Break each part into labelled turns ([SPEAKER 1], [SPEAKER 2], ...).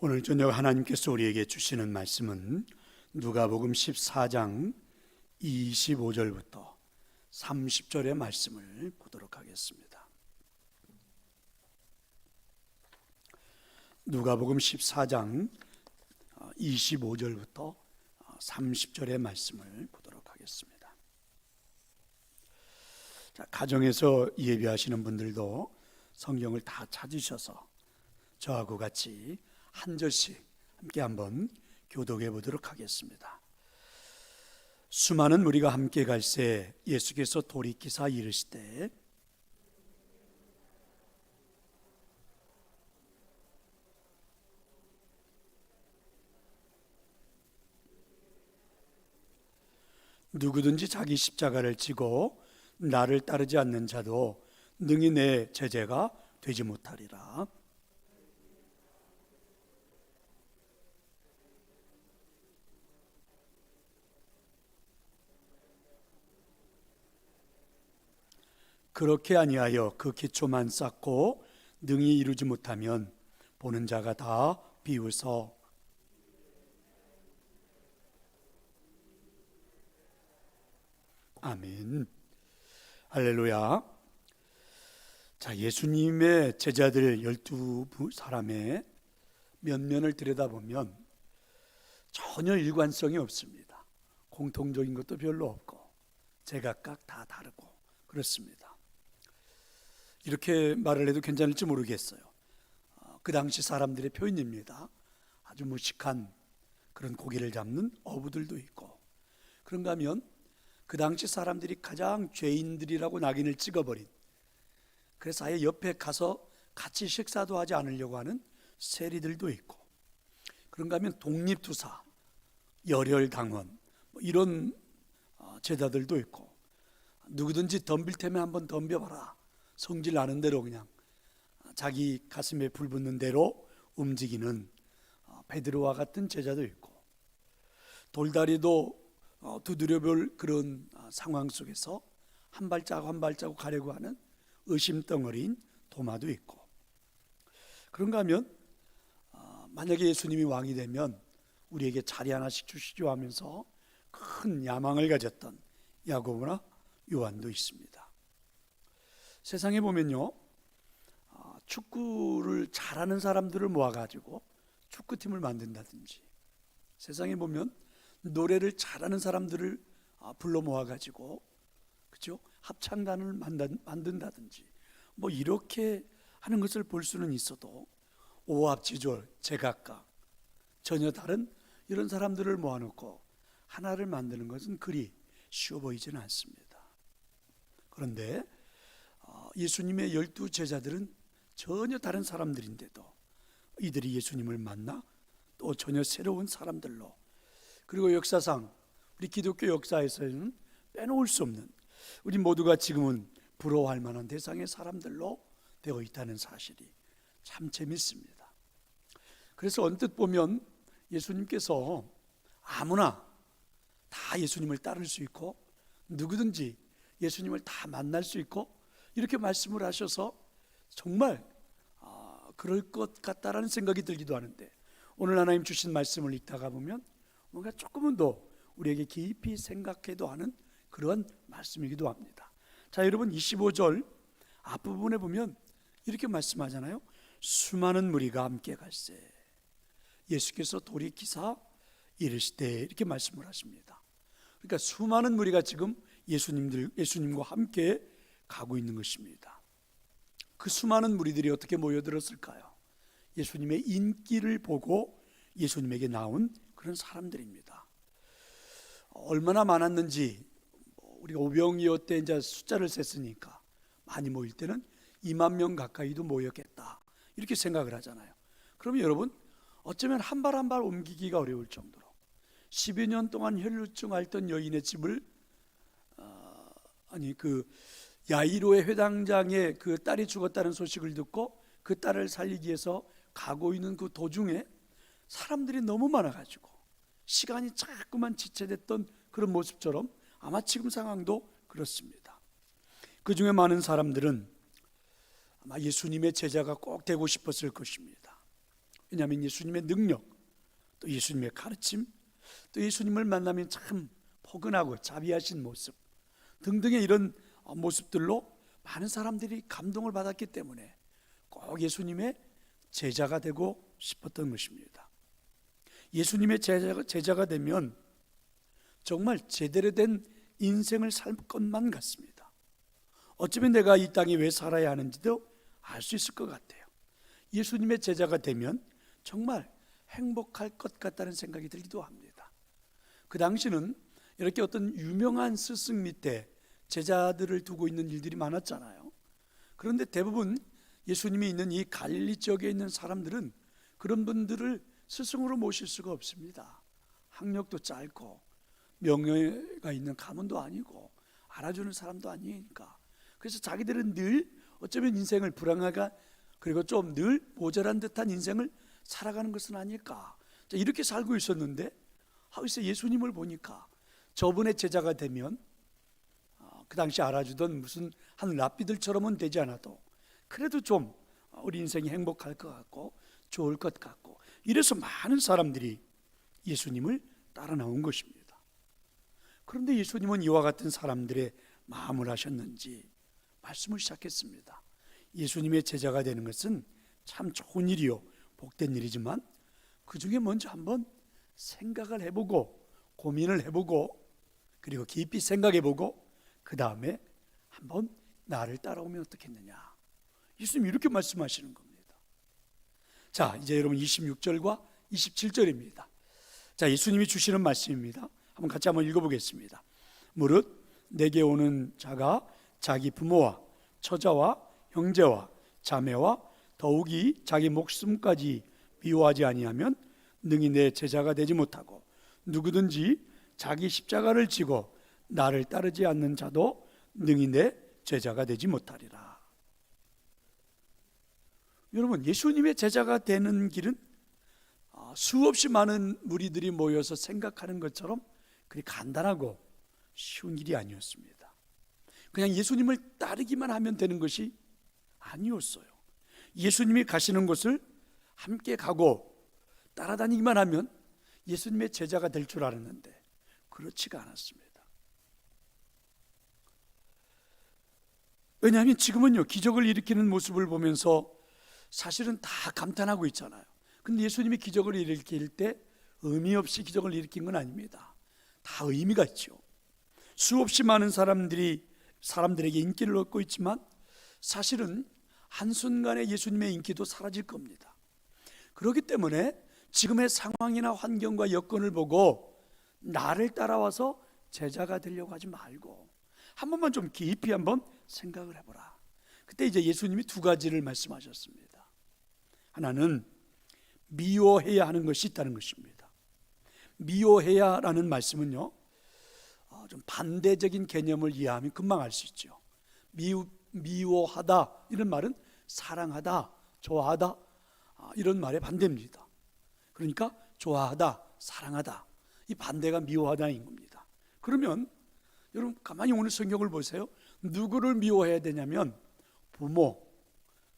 [SPEAKER 1] 오늘 저녁 하나님께서 우리에게 주시는 말씀은 누가복음 14장 25절부터 30절의 말씀을 보도록 하겠습니다. 누가복음 14장 25절부터 30절의 말씀을 보도록 하겠습니다. 자, 가정에서 예배하시는 분들도 성경을 다 찾으셔서 저하고 같이 한 절씩 함께 한번 교독해 보도록 하겠습니다. 수많은 무리가 함께 갈새 예수께서 돌이키사 이르시되 누구든지 자기 십자가를 지고 나를 따르지 않는 자도 능히 내 제자가 되지 못하리라. 그렇게 아니하여 그 기초만 쌓고 능히 이루지 못하면 보는 자가 다 비웃어 아멘. 할렐루야. 자, 예수님의 제자들 12사람의 면면을 들여다보면 전혀 일관성이 없습니다. 공통적인 것도 별로 없고 제각각 다 다르고 그렇습니다. 이렇게 말을 해도 괜찮을지 모르겠어요. 그 당시 사람들의 표현입니다. 아주 무식한 그런 고기를 잡는 어부들도 있고, 그런가 하면 그 당시 사람들이 가장 죄인들이라고 낙인을 찍어버린, 그래서 아예 옆에 가서 같이 식사도 하지 않으려고 하는 세리들도 있고, 그런가 하면 독립투사, 열혈당원 이런 제자들도 있고, 누구든지 덤빌 테면 한번 덤벼봐라, 성질 나는 대로 그냥 자기 가슴에 불 붙는 대로 움직이는 베드로와 같은 제자도 있고, 돌다리도 두드려볼 그런 상황 속에서 한 발자국 한 발자국 가려고 하는 의심덩어리인 도마도 있고, 그런가 하면 만약에 예수님이 왕이 되면 우리에게 자리 하나씩 주시죠 하면서 큰 야망을 가졌던 야고보나 요한도 있습니다. 세상에 보면요, 축구를 잘하는 사람들을 모아가지고 축구팀을 만든다든지, 세상에 보면 노래를 잘하는 사람들을 불러 모아가지고 그렇죠? 합창단을 만든다든지 뭐 이렇게 하는 것을 볼 수는 있어도 오합지졸 제각각 전혀 다른 이런 사람들을 모아놓고 하나를 만드는 것은 그리 쉬워 보이지는 않습니다. 그런데 예수님의 12제자들은 전혀 다른 사람들인데도 이들이 예수님을 만나 또 전혀 새로운 사람들로, 그리고 역사상 우리 기독교 역사에서는 빼놓을 수 없는, 우리 모두가 지금은 부러워할 만한 대상의 사람들로 되어 있다는 사실이 참 재밌습니다. 그래서 언뜻 보면 예수님께서 아무나 다 예수님을 따를 수 있고 누구든지 예수님을 다 만날 수 있고 이렇게 말씀을 하셔서 정말 그럴 것 같다라는 생각이 들기도 하는데, 오늘 하나님 주신 말씀을 읽다가 보면 뭔가 조금은 더 우리에게 깊이 생각해도 하는 그런 말씀이기도 합니다. 자, 여러분 25절 앞부분에 보면 이렇게 말씀하잖아요. 수많은 무리가 함께 갈새 예수께서 돌이키사 이르시되, 이렇게 말씀을 하십니다. 그러니까 수많은 무리가 지금 예수님과 함께 가고 있는 것입니다. 그 수많은 무리들이 어떻게 모여들었을까요? 예수님의 인기를 보고 예수님에게 나온 그런 사람들입니다. 얼마나 많았는지 우리가 오병이어 때 이제 숫자를 셌으니까 많이 모일 때는 2만 명 가까이도 모였겠다 이렇게 생각을 하잖아요. 그러면 여러분, 어쩌면 한 발 한 발 옮기기가 어려울 정도로 10여 년 동안 혈루증 앓던 여인의 집을 그 야이로의 회당장의 그 딸이 죽었다는 소식을 듣고 그 딸을 살리기 위해서 가고 있는 그 도중에 사람들이 너무 많아가지고 시간이 자꾸만 지체됐던 그런 모습처럼 아마 지금 상황도 그렇습니다. 그 중에 많은 사람들은 아마 예수님의 제자가 꼭 되고 싶었을 것입니다. 왜냐하면 예수님의 능력, 또 예수님의 가르침, 또 예수님을 만나면 참 포근하고 자비하신 모습 등등의 이런 모습들로 많은 사람들이 감동을 받았기 때문에 꼭 예수님의 제자가 되고 싶었던 것입니다. 예수님의 제자가 되면 정말 제대로 된 인생을 살 것만 같습니다. 어쩌면 내가 이 땅에 왜 살아야 하는지도 알 수 있을 것 같아요. 예수님의 제자가 되면 정말 행복할 것 같다는 생각이 들기도 합니다. 그 당시는 이렇게 어떤 유명한 스승 밑에 제자들을 두고 있는 일들이 많았잖아요. 그런데 대부분 예수님이 있는 이 갈릴리 지역에 있는 사람들은 그런 분들을 스승으로 모실 수가 없습니다. 학력도 짧고 명예가 있는 가문도 아니고 알아주는 사람도 아니니까, 그래서 자기들은 늘 어쩌면 인생을 불행하가 그리고 좀 늘 모자란 듯한 인생을 살아가는 것은 아닐까, 이렇게 살고 있었는데 하루에서 예수님을 보니까 저분의 제자가 되면 그 당시 알아주던 무슨 한 랍비들처럼은 되지 않아도 그래도 좀 우리 인생이 행복할 것 같고 좋을 것 같고, 이래서 많은 사람들이 예수님을 따라 나온 것입니다. 그런데 예수님은 이와 같은 사람들의 마음을 아셨는지 말씀을 시작했습니다. 예수님의 제자가 되는 것은 참 좋은 일이요, 복된 일이지만 그 중에 먼저 한번 생각을 해보고 고민을 해보고 그리고 깊이 생각해보고 그 다음에 한번 나를 따라오면 어떻겠느냐, 예수님이 이렇게 말씀하시는 겁니다. 자, 이제 여러분 26절과 27절입니다. 자, 예수님이 주시는 말씀입니다. 한번 같이 한번 읽어보겠습니다. 무릇 내게 오는 자가 자기 부모와 처자와 형제와 자매와 더욱이 자기 목숨까지 미워하지 아니하면 능히 내 제자가 되지 못하고, 누구든지 자기 십자가를 지고 나를 따르지 않는 자도 능히 내 제자가 되지 못하리라. 여러분, 예수님의 제자가 되는 길은 수없이 많은 무리들이 모여서 생각하는 것처럼 그리 간단하고 쉬운 길이 아니었습니다. 그냥 예수님을 따르기만 하면 되는 것이 아니었어요. 예수님이 가시는 곳을 함께 가고 따라다니기만 하면 예수님의 제자가 될 줄 알았는데 그렇지가 않았습니다. 왜냐하면 지금은요, 기적을 일으키는 모습을 보면서 사실은 다 감탄하고 있잖아요. 근데 예수님이 기적을 일으킬 때 의미 없이 기적을 일으킨 건 아닙니다. 다 의미가 있죠. 수없이 많은 사람들에게 인기를 얻고 있지만 사실은 한순간에 예수님의 인기도 사라질 겁니다. 그렇기 때문에 지금의 상황이나 환경과 여건을 보고 나를 따라와서 제자가 되려고 하지 말고 한 번만 좀 깊이 한번 생각을 해보라. 그때 이제 예수님이 두 가지를 말씀하셨습니다. 하나는 미워해야 하는 것이 있다는 것입니다. 미워해야라는 말씀은요, 좀 반대적인 개념을 이해하면 금방 알 수 있죠. 미워하다 이런 말은 사랑하다, 좋아하다 이런 말의 반대입니다. 그러니까 좋아하다, 사랑하다, 이 반대가 미워하다인 겁니다. 그러면 여러분 가만히 오늘 성경을 보세요. 누구를 미워해야 되냐면 부모,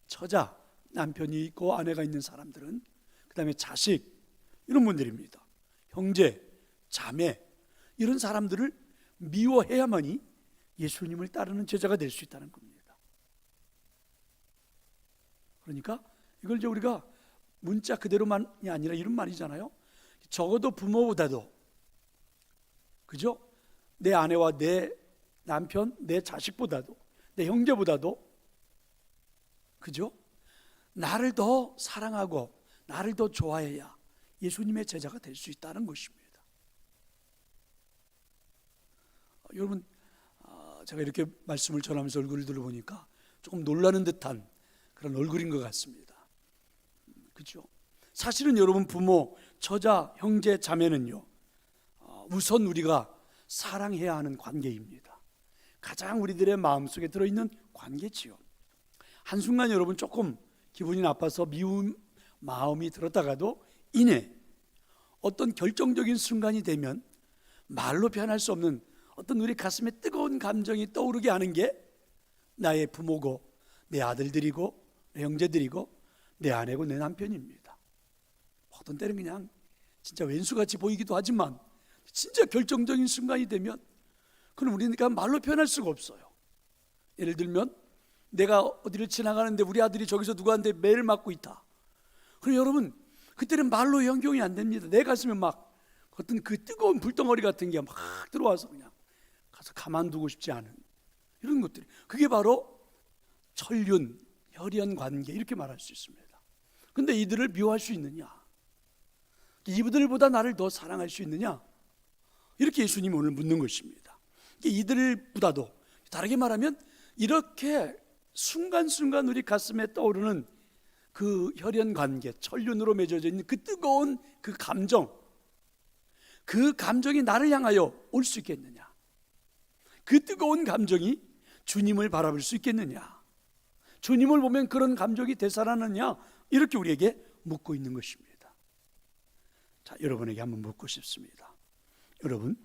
[SPEAKER 1] 처자, 남편이 있고 아내가 있는 사람들은, 그 다음에 자식, 이런 분들입니다. 형제, 자매, 이런 사람들을 미워해야만이 예수님을 따르는 제자가 될 수 있다는 겁니다. 그러니까 이걸 이제 우리가 문자 그대로만이 아니라 이런 말이잖아요. 적어도 부모보다도, 그죠? 내 아내와 내 남편, 내 자식보다도, 내 형제보다도, 그죠? 나를 더 사랑하고 나를 더 좋아해야 예수님의 제자가 될 수 있다는 것입니다. 여러분, 제가 이렇게 말씀을 전하면서 얼굴을 보니까 조금 놀라는 듯한 그런 얼굴인 것 같습니다. 그렇죠? 사실은 여러분 부모, 처자, 형제, 자매는요, 우선 우리가 사랑해야 하는 관계입니다. 가장 우리들의 마음속에 들어있는 관계지요. 한순간 여러분 조금 기분이 나빠서 미운 마음이 들었다가도 이내 어떤 결정적인 순간이 되면 말로 표현할 수 없는 어떤 우리 가슴에 뜨거운 감정이 떠오르게 하는 게 나의 부모고 내 아들들이고 내 형제들이고 내 아내고 내 남편입니다. 어떤 때는 그냥 진짜 왼수같이 보이기도 하지만 진짜 결정적인 순간이 되면 그건 우리가 말로 표현할 수가 없어요. 예를 들면 내가 어디를 지나가는데 우리 아들이 저기서 누구한테 매를 맞고 있다. 그럼 여러분 그때는 말로 형용이 안 됩니다. 내 가슴에 막 어떤 그 뜨거운 불덩어리 같은 게 막 들어와서 그냥 가서 가만두고 싶지 않은 이런 것들이, 그게 바로 천륜, 혈연 관계 이렇게 말할 수 있습니다. 근데 이들을 미워할 수 있느냐? 이들보다 나를 더 사랑할 수 있느냐? 이렇게 예수님이 오늘 묻는 것입니다. 이들보다도 다르게 말하면 이렇게 순간순간 우리 가슴에 떠오르는 그 혈연 관계, 천륜으로 맺어져 있는 그 뜨거운 그 감정, 그 감정이 나를 향하여 올 수 있겠느냐? 그 뜨거운 감정이 주님을 바라볼 수 있겠느냐? 주님을 보면 그런 감정이 되살아나느냐? 이렇게 우리에게 묻고 있는 것입니다. 자, 여러분에게 한번 묻고 싶습니다. 여러분,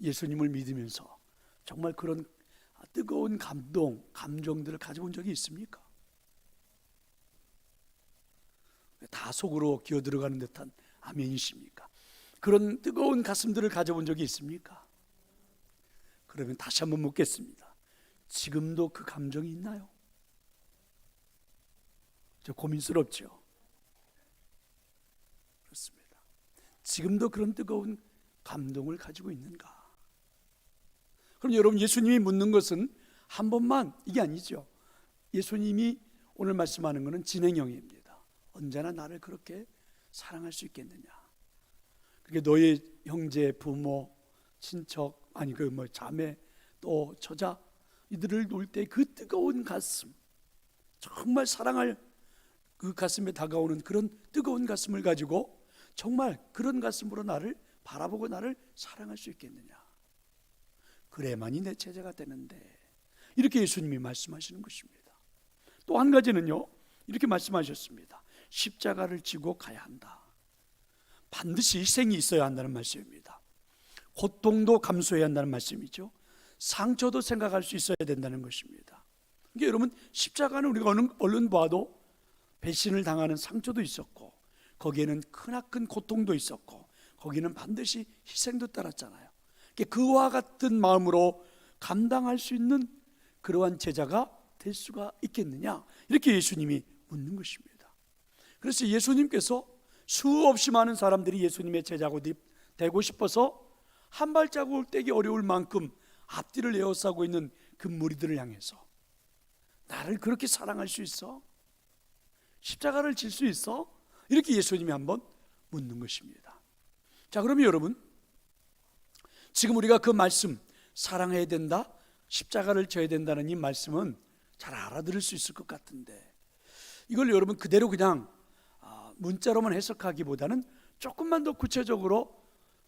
[SPEAKER 1] 예수님을 믿으면서 정말 그런 뜨거운 감동, 감정들을 가져본 적이 있습니까? 다 속으로 기어 들어가는 듯한 아멘이십니까? 그런 뜨거운 가슴들을 가져본 적이 있습니까? 그러면 다시 한번 묻겠습니다. 지금도 그 감정이 있나요? 저 고민스럽죠? 그렇습니다. 지금도 그런 뜨거운 감동을 가지고 있는가? 그럼 여러분, 예수님이 묻는 것은 한 번만 이게 아니죠. 예수님이 오늘 말씀하는 것은 진행형입니다. 언제나 나를 그렇게 사랑할 수 있겠느냐? 그게 너의 형제, 부모, 친척, 아니 그 뭐 자매, 또 처자, 이들을 놓을 때 그 뜨거운 가슴, 정말 사랑할 그 가슴에 다가오는 그런 뜨거운 가슴을 가지고 정말 그런 가슴으로 나를 바라보고 나를 사랑할 수 있겠느냐? 그래야만이 내 제자가 되는데, 이렇게 예수님이 말씀하시는 것입니다. 또 한 가지는요, 이렇게 말씀하셨습니다. 십자가를 지고 가야 한다. 반드시 희생이 있어야 한다는 말씀입니다. 고통도 감수해야 한다는 말씀이죠. 상처도 생각할 수 있어야 된다는 것입니다. 이게 여러분, 십자가는 우리가 얼른 봐도 배신을 당하는 상처도 있었고, 거기에는 크나큰 고통도 있었고, 거기는 반드시 희생도 따랐잖아요. 그와 같은 마음으로 감당할 수 있는 그러한 제자가 될 수가 있겠느냐? 이렇게 예수님이 묻는 것입니다. 그래서 예수님께서 수없이 많은 사람들이 예수님의 제자가 되고 싶어서 한 발자국을 떼기 어려울 만큼 앞뒤를 에워싸고 있는 그 무리들을 향해서 나를 그렇게 사랑할 수 있어? 십자가를 질 수 있어? 이렇게 예수님이 한번 묻는 것입니다. 자, 그러면 여러분, 지금 우리가 그 말씀, 사랑해야 된다, 십자가를 져야 된다는 이 말씀은 잘 알아들을 수 있을 것 같은데, 이걸 여러분 그대로 그냥 문자로만 해석하기보다는 조금만 더 구체적으로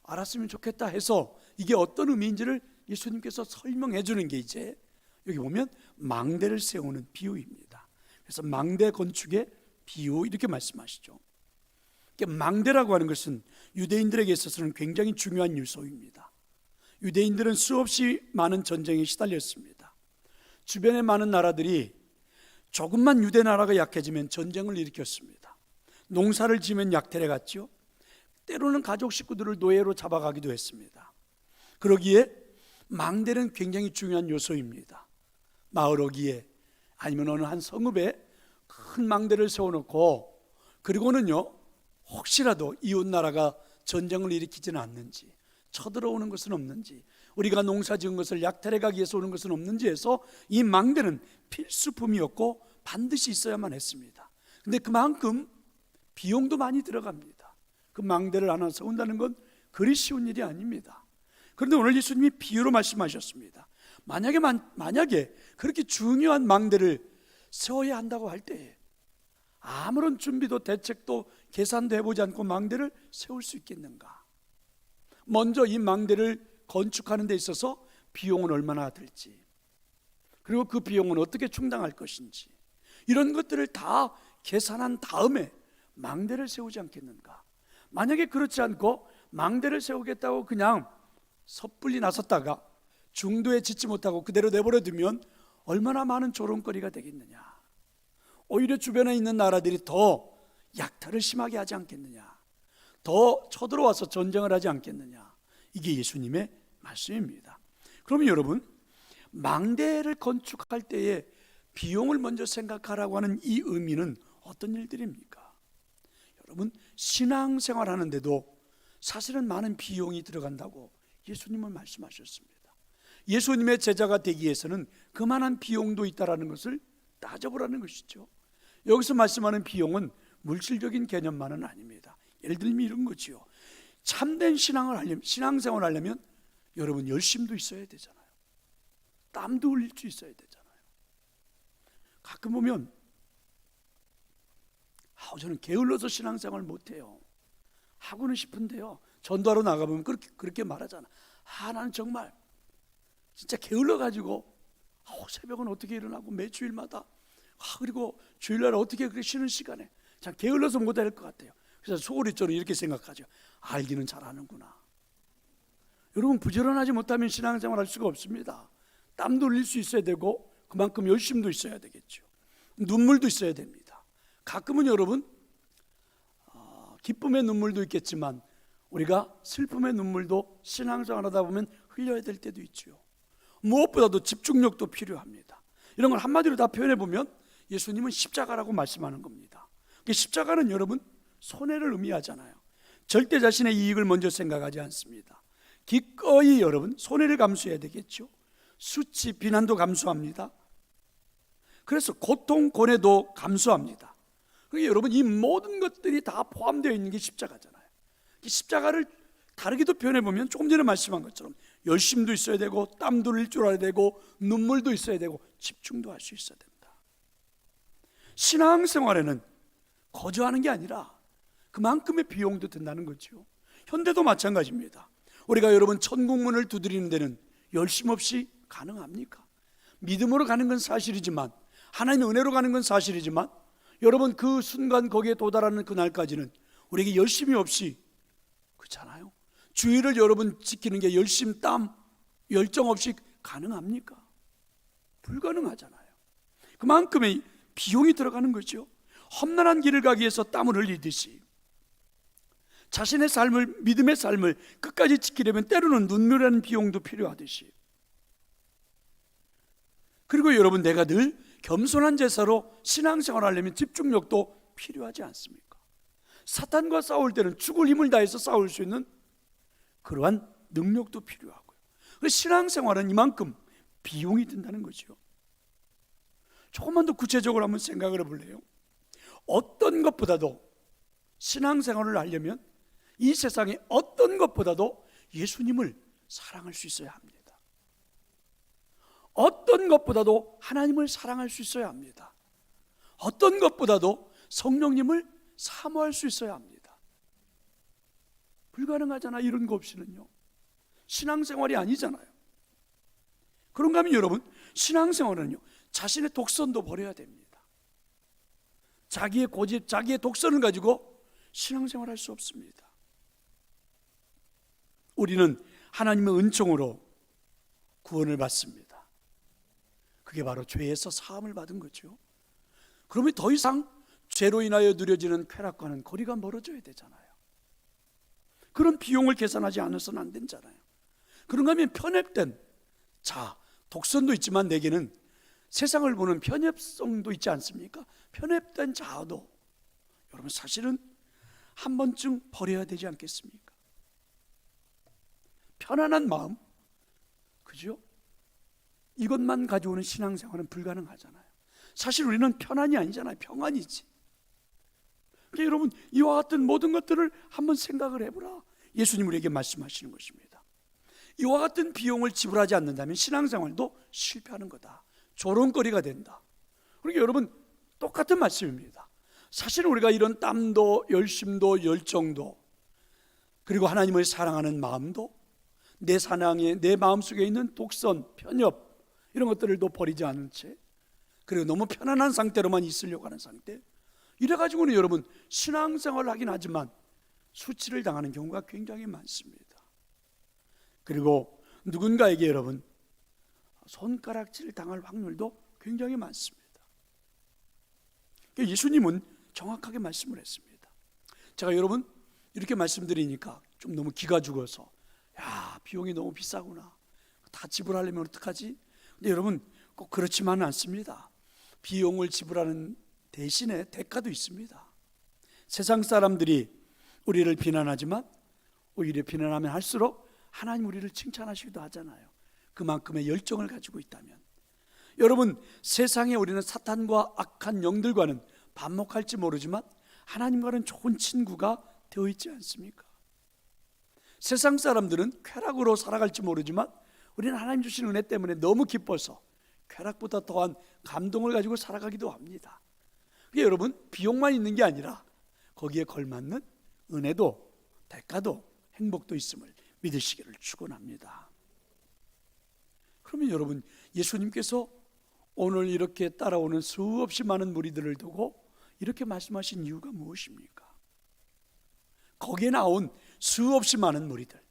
[SPEAKER 1] 알았으면 좋겠다 해서 이게 어떤 의미인지를 예수님께서 설명해 주는 게 이제 여기 보면 망대를 세우는 비유입니다. 그래서 망대 건축의 비유 이렇게 말씀하시죠. 망대라고 하는 것은 유대인들에게 있어서는 굉장히 중요한 요소입니다. 유대인들은 수없이 많은 전쟁에 시달렸습니다. 주변의 많은 나라들이 조금만 유대 나라가 약해지면 전쟁을 일으켰습니다. 농사를 지면 약탈해 갔죠. 때로는 가족 식구들을 노예로 잡아가기도 했습니다. 그러기에 망대는 굉장히 중요한 요소입니다. 마을 어귀에 아니면 어느 한 성읍에 큰 망대를 세워놓고, 그리고는요, 혹시라도 이웃 나라가 전쟁을 일으키지는 않는지, 쳐들어오는 것은 없는지, 우리가 농사 지은 것을 약탈해 가기 위해서 오는 것은 없는지 해서 이 망대는 필수품이었고 반드시 있어야만 했습니다. 근데 그만큼 비용도 많이 들어갑니다. 그 망대를 하나 세운다는 건 그리 쉬운 일이 아닙니다. 그런데 오늘 예수님이 비유로 말씀하셨습니다. 만약에 그렇게 중요한 망대를 세워야 한다고 할 때 아무런 준비도 대책도 계산도 해보지 않고 망대를 세울 수 있겠는가? 먼저 이 망대를 건축하는 데 있어서 비용은 얼마나 들지, 그리고 그 비용은 어떻게 충당할 것인지, 이런 것들을 다 계산한 다음에 망대를 세우지 않겠는가? 만약에 그렇지 않고 망대를 세우겠다고 그냥 섣불리 나섰다가 중도에 짓지 못하고 그대로 내버려 두면 얼마나 많은 조롱거리가 되겠느냐? 오히려 주변에 있는 나라들이 더 약탈을 심하게 하지 않겠느냐? 더 쳐들어와서 전쟁을 하지 않겠느냐. 이게 예수님의 말씀입니다. 그러면 여러분, 망대를 건축할 때에 비용을 먼저 생각하라고 하는 이 의미는 어떤 일들입니까? 여러분, 신앙생활 하는데도 사실은 많은 비용이 들어간다고 예수님은 말씀하셨습니다. 예수님의 제자가 되기 위해서는 그만한 비용도 있다는 것을 따져보라는 것이죠. 여기서 말씀하는 비용은 물질적인 개념만은 아닙니다. 예를 들면 이런 거지요. 참된 신앙생활을 하려면 여러분 열심도 있어야 되잖아요. 땀도 흘릴 수 있어야 되잖아요. 가끔 보면 저는 게을러서 신앙생활 못해요. 하고는 싶은데요, 전도하러 나가보면 그렇게 말하잖아. 나는 정말 진짜 게을러가지고 새벽은 어떻게 일어나고 매주일마다 그리고 주일날 어떻게 그렇게 쉬는 시간에 참 게을러서 못할 것 같아요. 그래서 소홀히처럼 이렇게 생각하죠. 알기는 잘하는구나. 여러분, 부지런하지 못하면 신앙생활 할 수가 없습니다. 땀도 흘릴 수 있어야 되고 그만큼 열심도 있어야 되겠죠. 눈물도 있어야 됩니다. 가끔은 여러분 기쁨의 눈물도 있겠지만 우리가 슬픔의 눈물도 신앙생활 하다 보면 흘려야 될 때도 있죠. 무엇보다도 집중력도 필요합니다. 이런 걸 한마디로 다 표현해 보면 예수님은 십자가라고 말씀하는 겁니다. 십자가는 여러분 손해를 의미하잖아요. 절대 자신의 이익을 먼저 생각하지 않습니다. 기꺼이 여러분 손해를 감수해야 되겠죠. 수치, 비난도 감수합니다. 그래서 고통, 고뇌도 감수합니다. 그러니까 여러분 이 모든 것들이 다 포함되어 있는 게 십자가잖아요. 십자가를 다르게도 표현해보면 조금 전에 말씀한 것처럼 열심도 있어야 되고 땀도 흘릴 줄 알아야 되고 눈물도 있어야 되고 집중도 할 수 있어야 된다. 신앙생활에는 거저하는 게 아니라 그만큼의 비용도 든다는 거죠. 현대도 마찬가지입니다. 우리가 여러분 천국문을 두드리는 데는 열심 없이 가능합니까? 믿음으로 가는 건 사실이지만, 하나님의 은혜로 가는 건 사실이지만, 여러분 그 순간 거기에 도달하는 그날까지는 우리에게 열심이 없이, 그렇잖아요. 주의를 여러분 지키는 게 열심, 땀, 열정 없이 가능합니까? 불가능하잖아요. 그만큼의 비용이 들어가는 거죠. 험난한 길을 가기 위해서 땀을 흘리듯이 자신의 삶을, 믿음의 삶을 끝까지 지키려면 때로는 눈물이라는 비용도 필요하듯이, 그리고 여러분 내가 늘 겸손한 제사로 신앙생활을 하려면 집중력도 필요하지 않습니까? 사탄과 싸울 때는 죽을 힘을 다해서 싸울 수 있는 그러한 능력도 필요하고요. 그래서 신앙생활은 이만큼 비용이 든다는 거죠. 조금만 더 구체적으로 한번 생각을 해볼래요? 어떤 것보다도 신앙생활을 하려면 이 세상에 어떤 것보다도 예수님을 사랑할 수 있어야 합니다. 어떤 것보다도 하나님을 사랑할 수 있어야 합니다. 어떤 것보다도 성령님을 사모할 수 있어야 합니다. 불가능하잖아, 이런 거 없이는요. 신앙생활이 아니잖아요. 그런가 하면 여러분, 신앙생활은요, 자신의 독선도 버려야 됩니다. 자기의 고집, 자기의 독선을 가지고 신앙생활 할 수 없습니다. 우리는 하나님의 은총으로 구원을 받습니다. 그게 바로 죄에서 사함을 받은 거죠. 그러면 더 이상 죄로 인하여 누려지는 쾌락과는 거리가 멀어져야 되잖아요. 그런 비용을 계산하지 않아서는 안 되잖아요. 그런가 하면 편협된 독선도 있지만 내게는 세상을 보는 편협성도 있지 않습니까? 편협된 자아도 여러분 사실은 한 번쯤 버려야 되지 않겠습니까? 편안한 마음, 그죠? 이것만 가지고는 신앙생활은 불가능하잖아요. 사실 우리는 편안이 아니잖아요. 평안이지. 그러니까 여러분 이와 같은 모든 것들을 한번 생각을 해보라. 예수님 우리에게 말씀하시는 것입니다. 이와 같은 비용을 지불하지 않는다면 신앙생활도 실패하는 거다. 조롱거리가 된다. 그러니까 여러분 똑같은 말씀입니다. 사실 우리가 이런 땀도 열심도 열정도 그리고 하나님을 사랑하는 마음도 내 사랑에 내 마음속에 있는 독선, 편협 이런 것들도 버리지 않은 채 그리고 너무 편안한 상태로만 있으려고 하는 상태, 이래가지고는 여러분 신앙생활을 하긴 하지만 수치를 당하는 경우가 굉장히 많습니다. 그리고 누군가에게 여러분 손가락질 당할 확률도 굉장히 많습니다. 예수님은 정확하게 말씀을 했습니다. 제가 여러분 이렇게 말씀드리니까 좀 너무 기가 죽어서, 야, 비용이 너무 비싸구나, 다 지불하려면 어떡하지? 근데 여러분, 꼭 그렇지만은 않습니다. 비용을 지불하는 대신에 대가도 있습니다. 세상 사람들이 우리를 비난하지만 오히려 비난하면 할수록 하나님 우리를 칭찬하시기도 하잖아요. 그만큼의 열정을 가지고 있다면. 여러분, 세상에 우리는 사탄과 악한 영들과는 반목할지 모르지만 하나님과는 좋은 친구가 되어 있지 않습니까? 세상 사람들은 쾌락으로 살아갈지 모르지만 우리는 하나님 주신 은혜 때문에 너무 기뻐서 쾌락보다 더한 감동을 가지고 살아가기도 합니다. 그게 여러분, 비용만 있는 게 아니라 거기에 걸맞는 은혜도 대가도 행복도 있음을 믿으시기를 축원합니다. 그러면 여러분, 예수님께서 오늘 이렇게 따라오는 수없이 많은 무리들을 두고 이렇게 말씀하신 이유가 무엇입니까? 거기에 나온 수없이 많은 무리들,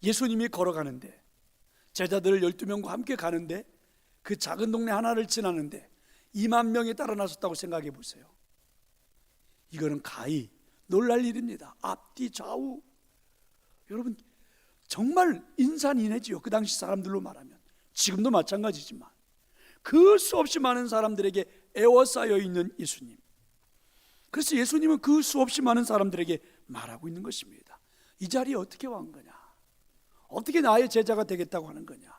[SPEAKER 1] 예수님이 걸어가는데, 제자들 12명과 함께 가는데, 그 작은 동네 하나를 지나는데 2만 명이 따라 나섰다고 생각해 보세요. 이거는 가히 놀랄 일입니다. 앞뒤 좌우, 여러분 정말 인산인해지요. 그 당시 사람들로 말하면, 지금도 마찬가지지만 그 수없이 많은 사람들에게 에워싸여 있는 예수님. 그래서 예수님은 그 수없이 많은 사람들에게 말하고 있는 것입니다. 이 자리에 어떻게 온 거냐? 어떻게 나의 제자가 되겠다고 하는 거냐?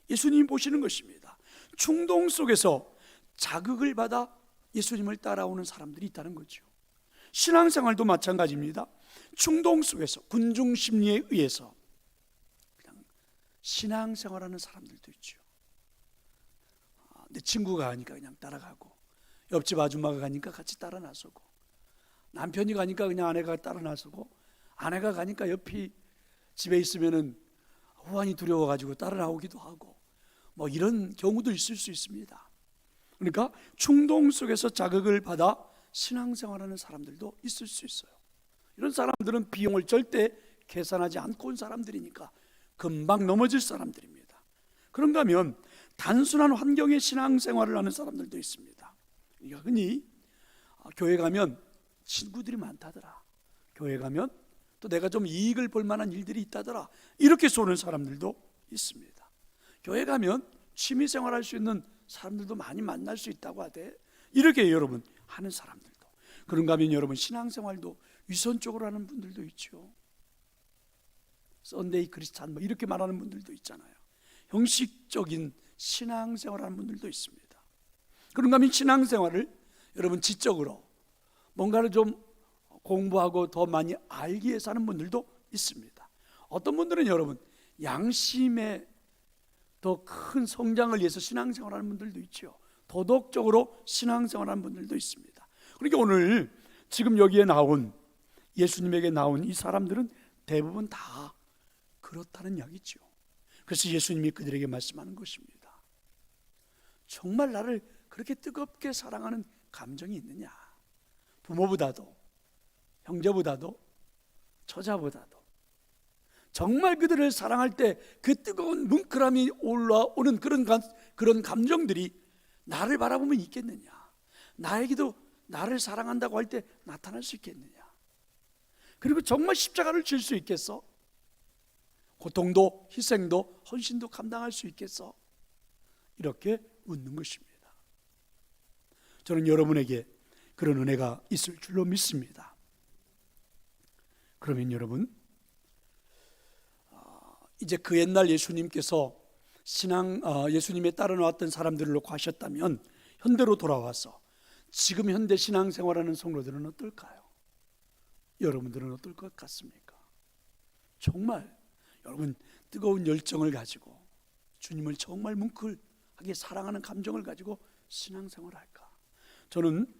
[SPEAKER 1] 예수님이 보시는 것입니다. 충동 속에서 자극을 받아 예수님을 따라오는 사람들이 있다는 거죠. 신앙생활도 마찬가지입니다. 충동 속에서, 군중 심리에 의해서 그냥 신앙생활하는 사람들도 있죠. 내 친구가 가니까 그냥 따라가고, 옆집 아줌마가 가니까 같이 따라 나서고, 남편이 가니까 그냥 아내가 따라 나서고, 아내가 가니까 옆이 집에 있으면은 후환이 두려워가지고 따라 나오기도 하고, 뭐 이런 경우도 있을 수 있습니다. 그러니까 충동 속에서 자극을 받아 신앙생활하는 사람들도 있을 수 있어요. 이런 사람들은 비용을 절대 계산하지 않고 온 사람들이니까 금방 넘어질 사람들입니다. 그런가 하면 단순한 환경의 신앙생활을 하는 사람들도 있습니다. 그러니까 흔히 교회 가면 친구들이 많다더라, 교회 가면 또 내가 좀 이익을 볼 만한 일들이 있다더라, 이렇게 쏘는 사람들도 있습니다. 교회 가면 취미생활할 수 있는 사람들도 많이 만날 수 있다고 하되, 이렇게 여러분 하는 사람들도, 그런가 하면 여러분 신앙생활도 위선적으로 하는 분들도 있죠. 썬데이 크리스찬 뭐 이렇게 말하는 분들도 있잖아요. 형식적인 신앙생활하는 분들도 있습니다. 그런가 하면 신앙생활을 여러분 지적으로 뭔가를 좀 공부하고 더 많이 알기 위해서 하는 분들도 있습니다. 어떤 분들은 여러분 양심의 더 큰 성장을 위해서 신앙생활하는 분들도 있죠. 도덕적으로 신앙생활하는 분들도 있습니다. 그러니까 오늘 지금 여기에 나온, 예수님에게 나온 이 사람들은 대부분 다 그렇다는 이야기죠. 그래서 예수님이 그들에게 말씀하는 것입니다. 정말 나를 그렇게 뜨겁게 사랑하는 감정이 있느냐? 부모보다도, 형제보다도, 처자보다도 정말 그들을 사랑할 때 그 뜨거운 뭉클함이 올라오는 그런 감정들이 나를 바라보면 있겠느냐? 나에게도 나를 사랑한다고 할 때 나타날 수 있겠느냐? 그리고 정말 십자가를 질 수 있겠어? 고통도 희생도 헌신도 감당할 수 있겠어? 이렇게 묻는 것입니다. 저는 여러분에게 그런 은혜가 있을 줄로 믿습니다. 그러면 여러분, 이제 그 옛날 예수님께서 예수님에 따라 나왔던 사람들을 놓고 하셨다면 현대로 돌아와서 지금 현대 신앙생활하는 성도들은 어떨까요? 여러분들은 어떨 것 같습니까? 정말 여러분 뜨거운 열정을 가지고 주님을 정말 뭉클하게 사랑하는 감정을 가지고 신앙생활을 할까? 저는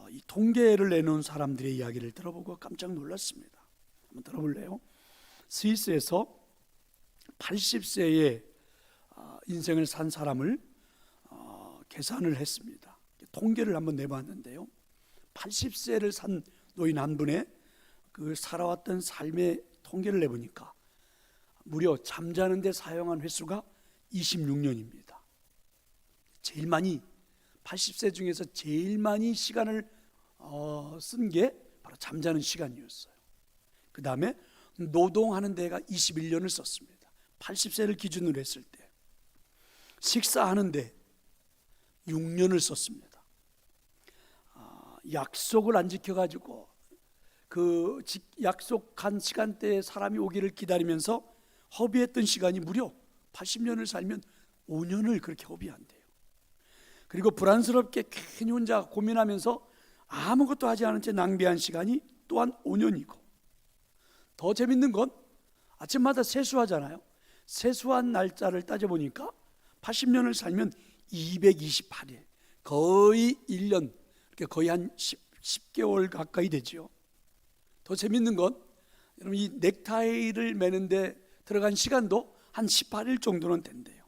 [SPEAKER 1] 이 통계를 내놓은 사람들의 이야기를 들어보고 깜짝 놀랐습니다. 한번 들어볼래요? 스위스에서 80세의 인생을 산 사람을 계산을 했습니다. 통계를 한번 내봤는데요, 80세를 산 노인 한 분의 그 살아왔던 삶의 통계를 내보니까 무려 잠자는 데 사용한 횟수가 26년입니다. 제일 많이, 80세 중에서 제일 많이 시간을 쓴 게 바로 잠자는 시간이었어요. 그 다음에 노동하는 데가 21년을 썼습니다. 80세를 기준으로 했을 때. 식사하는 데 6년을 썼습니다. 약속을 안 지켜가지고 그 약속한 시간대에 사람이 오기를 기다리면서 허비했던 시간이 무려 80년을 살면 5년을 그렇게 허비한대요. 그리고 불안스럽게 괜히 혼자 고민하면서 아무것도 하지 않은 채 낭비한 시간이 또한 5년이고, 더 재밌는 건 아침마다 세수하잖아요. 세수한 날짜를 따져보니까 80년을 살면 228일, 거의 1년, 거의 한 10개월 가까이 되죠. 더 재밌는 건 여러분, 이 넥타이를 매는데 들어간 시간도 한 18일 정도는 된대요.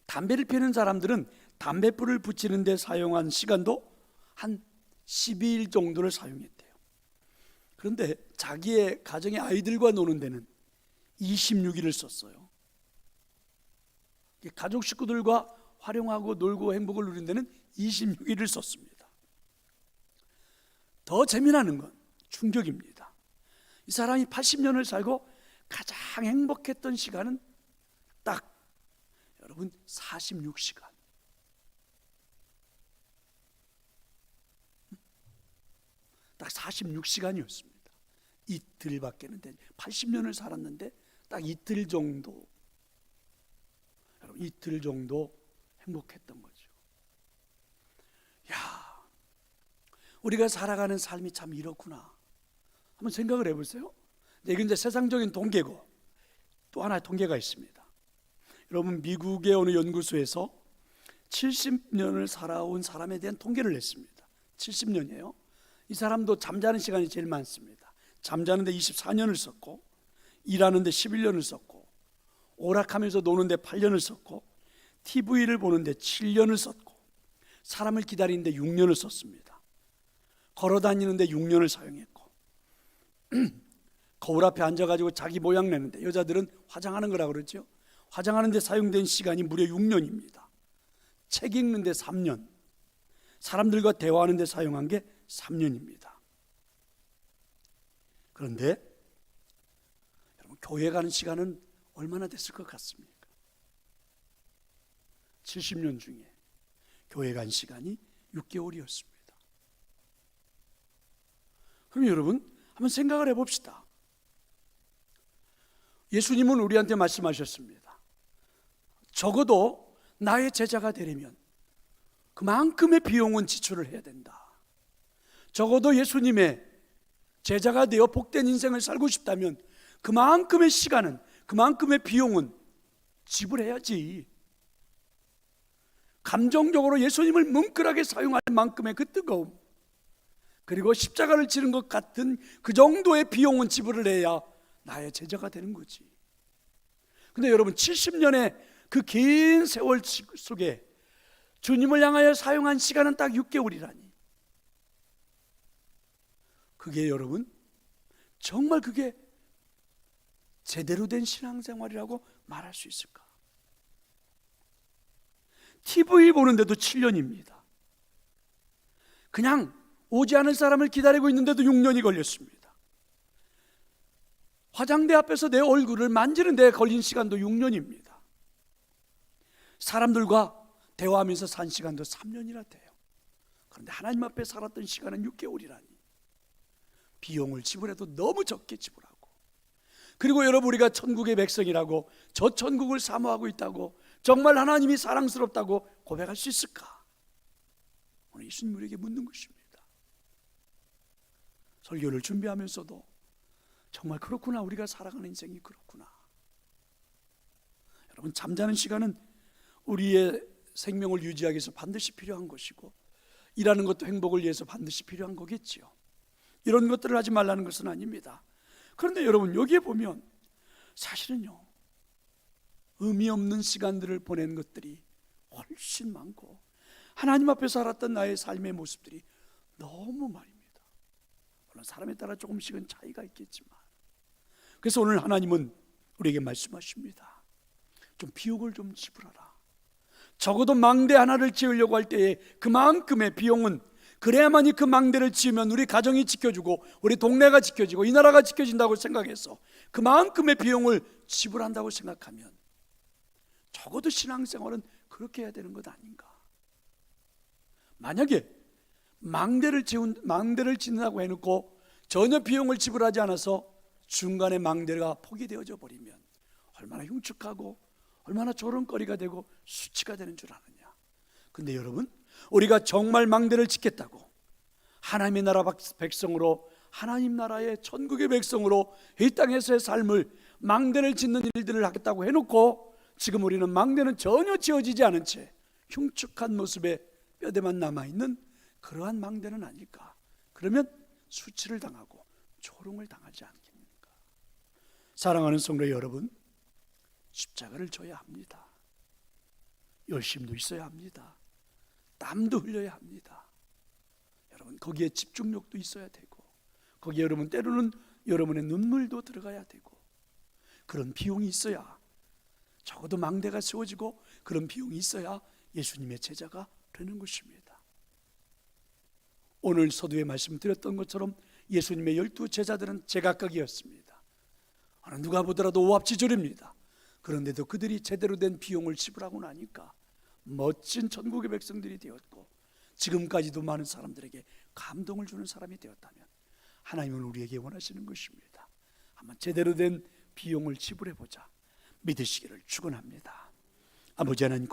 [SPEAKER 1] 담배를 피우는 사람들은 담뱃불을 붙이는 데 사용한 시간도 한 12일 정도를 사용했대요. 그런데 자기의 가정의 아이들과 노는 데는 26일을 썼어요. 가족 식구들과 활용하고 놀고 행복을 누리는 데는 26일을 썼습니다. 더 재미나는 건 충격입니다. 이 사람이 80년을 살고 가장 행복했던 시간은 딱 여러분 46시간. 딱 46시간이었습니다. 이틀밖에는 되지. 80년을 살았는데 딱 이틀 정도, 여러분 이틀 정도 행복했던 거죠. 야, 우리가 살아가는 삶이 참 이렇구나. 한번 생각을 해보세요. 이건 이제 세상적인 통계고, 또 하나의 통계가 있습니다. 여러분, 미국의 어느 연구소에서 70년을 살아온 사람에 대한 통계를 냈습니다. 70년이에요. 이 사람도 잠자는 시간이 제일 많습니다. 잠자는데 24년을 썼고, 일하는데 11년을 썼고, 오락하면서 노는데 8년을 썼고, TV를 보는데 7년을 썼고, 사람을 기다리는데 6년을 썼습니다. 걸어다니는데 6년을 사용했고, 거울 앞에 앉아가지고 자기 모양 내는데, 여자들은 화장하는 거라고 그러죠. 화장하는데 사용된 시간이 무려 6년입니다. 책 읽는데 3년, 사람들과 대화하는데 사용한 게 3년입니다. 그런데 여러분, 교회 가는 시간은 얼마나 됐을 것 같습니까? 70년 중에 교회 간 시간이 6개월이었습니다. 그럼 여러분, 한번 생각을 해봅시다. 예수님은 우리한테 말씀하셨습니다. 적어도 나의 제자가 되려면 그만큼의 비용은 지출을 해야 된다. 적어도 예수님의 제자가 되어 복된 인생을 살고 싶다면 그만큼의 시간은, 그만큼의 비용은 지불해야지. 감정적으로 예수님을 뭉클하게 사용할 만큼의 그 뜨거움, 그리고 십자가를 지는 것 같은 그 정도의 비용은 지불을 해야 나의 제자가 되는 거지. 근데 여러분, 70년의 그 긴 세월 속에 주님을 향하여 사용한 시간은 딱 6개월이라니. 그게 여러분, 정말 그게 제대로 된 신앙생활이라고 말할 수 있을까? TV 보는데도 7년입니다. 그냥 오지 않을 사람을 기다리고 있는데도 6년이 걸렸습니다. 화장대 앞에서 내 얼굴을 만지는 데 걸린 시간도 6년입니다. 사람들과 대화하면서 산 시간도 3년이나 돼요. 그런데 하나님 앞에 살았던 시간은 6개월이라니. 비용을 지불해도 너무 적게 지불하고, 그리고 여러분, 우리가 천국의 백성이라고, 저 천국을 사모하고 있다고, 정말 하나님이 사랑스럽다고 고백할 수 있을까? 오늘 예수님 우리에게 묻는 것입니다. 설교를 준비하면서도 정말 그렇구나, 우리가 살아가는 인생이 그렇구나. 여러분, 잠자는 시간은 우리의 생명을 유지하기 위해서 반드시 필요한 것이고, 일하는 것도 행복을 위해서 반드시 필요한 거겠지요. 이런 것들을 하지 말라는 것은 아닙니다. 그런데 여러분, 여기에 보면 사실은요, 의미 없는 시간들을 보낸 것들이 훨씬 많고, 하나님 앞에 살았던 나의 삶의 모습들이 너무 말입니다. 물론 사람에 따라 조금씩은 차이가 있겠지만, 그래서 오늘 하나님은 우리에게 말씀하십니다. 좀 비용을 좀 지불하라. 적어도 망대 하나를 지으려고 할 때에 그만큼의 비용은, 그래야만이 그 망대를 지으면 우리 가정이 지켜주고 우리 동네가 지켜지고 이 나라가 지켜진다고 생각해서 그만큼의 비용을 지불한다고 생각하면 적어도 신앙생활은 그렇게 해야 되는 것 아닌가? 만약에 망대를 짓는다고 해놓고 전혀 비용을 지불하지 않아서 중간에 망대가 포기되어져 버리면 얼마나 흉측하고 얼마나 조롱거리가 되고 수치가 되는 줄 아느냐. 근데 여러분, 우리가 정말 망대를 짓겠다고 하나님의 나라 백성으로, 하나님 나라의 천국의 백성으로 이 땅에서의 삶을 망대를 짓는 일들을 하겠다고 해놓고 지금 우리는 망대는 전혀 지어지지 않은 채 흉측한 모습에 뼈대만 남아있는 그러한 망대는 아닐까? 그러면 수치를 당하고 조롱을 당하지 않겠습니까? 사랑하는 성도 여러분, 십자가를 져야 합니다. 열심도 있어야 합니다. 땀도 흘려야 합니다. 여러분, 거기에 집중력도 있어야 되고 거기에 여러분 때로는 여러분의 눈물도 들어가야 되고 그런 비용이 있어야, 적어도 망대가 세워지고 그런 비용이 있어야 예수님의 제자가 되는 것입니다. 오늘 서두에 말씀드렸던 것처럼 예수님의 12 제자들은 제각각이었습니다. 누가 보더라도 오합지졸입니다. 그런데도 그들이 제대로 된 비용을 지불하고 나니까 멋진 천국의 백성들이 되었고 지금까지도 많은 사람들에게 감동을 주는 사람이 되었다면 하나님은 우리에게 원하시는 것입니다. 한번 제대로 된 비용을 지불해보자 믿으시기를 축원합니다. 아버지 하나님,